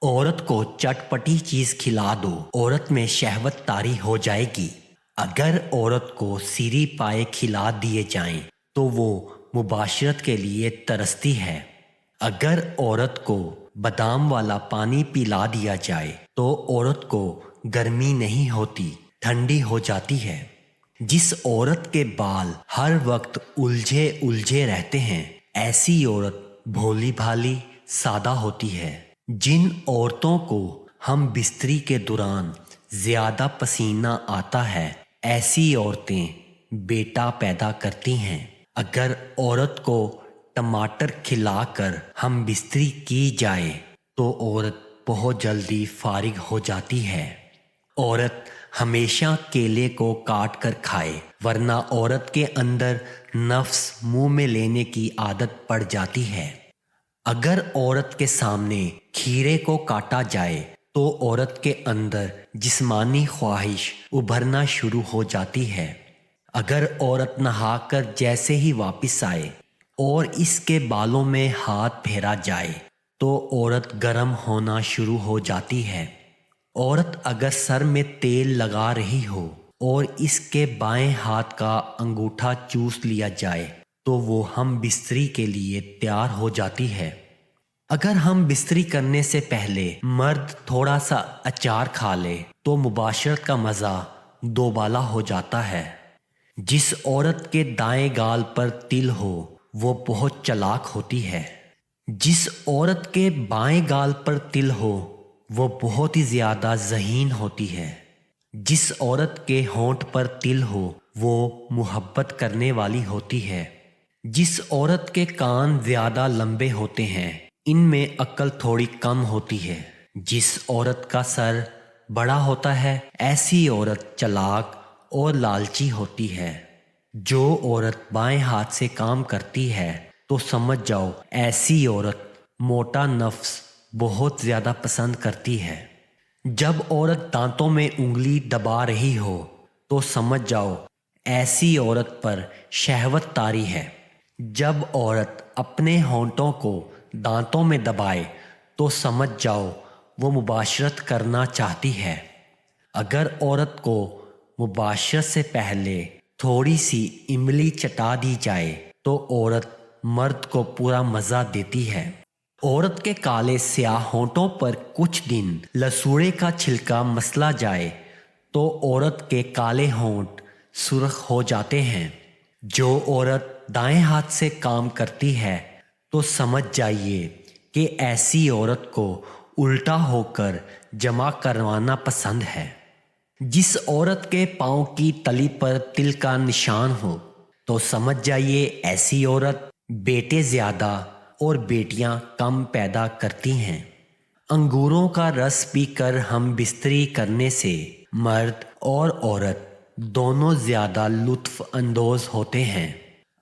عورت کو چٹپٹی چیز کھلا دو، عورت میں شہوت طاری ہو جائے گی۔ اگر عورت کو سیری پائے کھلا دیے جائیں تو وہ مباشرت کے لیے ترستی ہے۔ اگر عورت کو بادام والا پانی پلا دیا جائے تو عورت کو گرمی نہیں ہوتی، ٹھنڈی ہو جاتی ہے۔ جس عورت کے بال ہر وقت الجھے رہتے ہیں، ایسی عورت بھولی بھالی سادہ ہوتی ہے۔ جن عورتوں کو ہم بستری کے دوران زیادہ پسینہ آتا ہے، ایسی عورتیں بیٹا پیدا کرتی ہیں۔ اگر عورت کو ٹماٹر کھلا کر ہم بستری کی جائے تو عورت بہت جلدی فارغ ہو جاتی ہے۔ عورت ہمیشہ کیلے کو کاٹ کر کھائے، ورنہ عورت کے اندر نفس منہ میں لینے کی عادت پڑ جاتی ہے۔ اگر عورت کے سامنے کھیرے کو کاٹا جائے تو عورت کے اندر جسمانی خواہش ابھرنا شروع ہو جاتی ہے۔ اگر عورت نہا کر جیسے ہی واپس آئے اور اس کے بالوں میں ہاتھ پھیرا جائے تو عورت گرم ہونا شروع ہو جاتی ہے۔ عورت اگر سر میں تیل لگا رہی ہو اور اس کے بائیں ہاتھ کا انگوٹھا چوس لیا جائے تو وہ ہم بستری کے لیے تیار ہو جاتی ہے۔ اگر ہم بستری کرنے سے پہلے مرد تھوڑا سا اچار کھا لے تو مباشرت کا مزہ دوبالا ہو جاتا ہے۔ جس عورت کے دائیں گال پر تل ہو وہ بہت چالاک ہوتی ہے۔ جس عورت کے بائیں گال پر تل ہو وہ بہت ہی زیادہ ذہین ہوتی ہے۔ جس عورت کے ہونٹ پر تل ہو وہ محبت کرنے والی ہوتی ہے۔ جس عورت کے کان زیادہ لمبے ہوتے ہیں، ان میں عقل تھوڑی کم ہوتی ہے۔ جس عورت کا سر بڑا ہوتا ہے، ایسی عورت چالاک اور لالچی ہوتی ہے۔ جو عورت بائیں ہاتھ سے کام کرتی ہے تو سمجھ جاؤ ایسی عورت موٹا نفس بہت زیادہ پسند کرتی ہے۔ جب عورت دانتوں میں انگلی دبا رہی ہو تو سمجھ جاؤ ایسی عورت پر شہوت طاری ہے۔ جب عورت اپنے ہونٹوں کو دانتوں میں دبائے تو سمجھ جاؤ وہ مباشرت کرنا چاہتی ہے۔ اگر عورت کو مباشرت سے پہلے تھوڑی سی املی چٹا دی جائے تو عورت مرد کو پورا مزہ دیتی ہے۔ عورت کے کالے سیاہ ہونٹوں پر کچھ دن لسوڑے کا چھلکا مسلا جائے تو عورت کے کالے ہونٹ سرخ ہو جاتے ہیں۔ جو عورت دائیں ہاتھ سے کام کرتی ہے تو سمجھ جائیے کہ ایسی عورت کو الٹا ہو کر جمع کروانا پسند ہے۔ جس عورت کے پاؤں کی تلی پر تل کا نشان ہو تو سمجھ جائیے ایسی عورت بیٹے زیادہ اور بیٹیاں کم پیدا کرتی ہیں۔ انگوروں کا رس پی کر ہم بستری کرنے سے مرد اور عورت دونوں زیادہ لطف اندوز ہوتے ہیں۔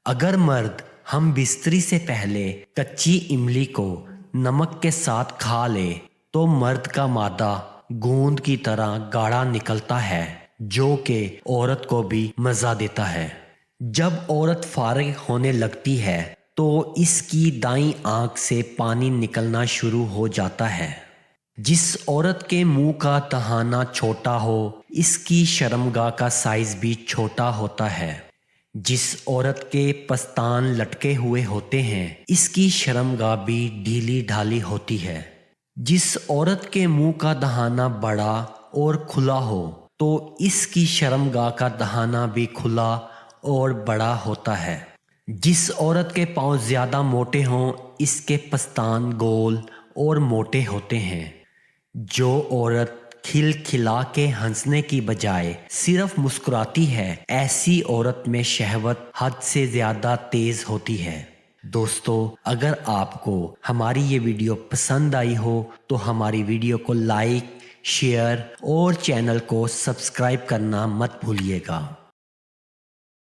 اگر مرد ہم بستری سے پہلے کچی املی کو نمک کے ساتھ کھا لے تو مرد کا معدہ گوند کی طرح گاڑھا نکلتا ہے، جو کہ عورت کو بھی مزہ دیتا ہے۔ جب عورت فارغ ہونے لگتی ہے تو اس کی دائیں آنکھ سے پانی نکلنا شروع ہو جاتا ہے۔ جس عورت کے منہ کا دہانہ چھوٹا ہو اس کی شرمگاہ کا سائز بھی چھوٹا ہوتا ہے۔ جس عورت کے پستان لٹکے ہوئے ہوتے ہیں اس کی شرمگاہ بھی ڈھیلی ڈھالی ہوتی ہے۔ جس عورت کے منہ کا دہانہ بڑا اور کھلا ہو تو اس کی شرمگاہ کا دہانہ بھی کھلا اور بڑا ہوتا ہے۔ جس عورت کے پاؤں زیادہ موٹے ہوں اس کے پستان گول اور موٹے ہوتے ہیں۔ جو عورت کھل کھلا کے ہنسنے کی بجائے صرف مسکراتی ہے، ایسی عورت میں شہوت حد سے زیادہ تیز ہوتی ہے۔ دوستو، اگر آپ کو ہماری یہ ویڈیو پسند آئی ہو تو ہماری ویڈیو کو لائک، شیئر اور چینل کو سبسکرائب کرنا مت بھولیے گا۔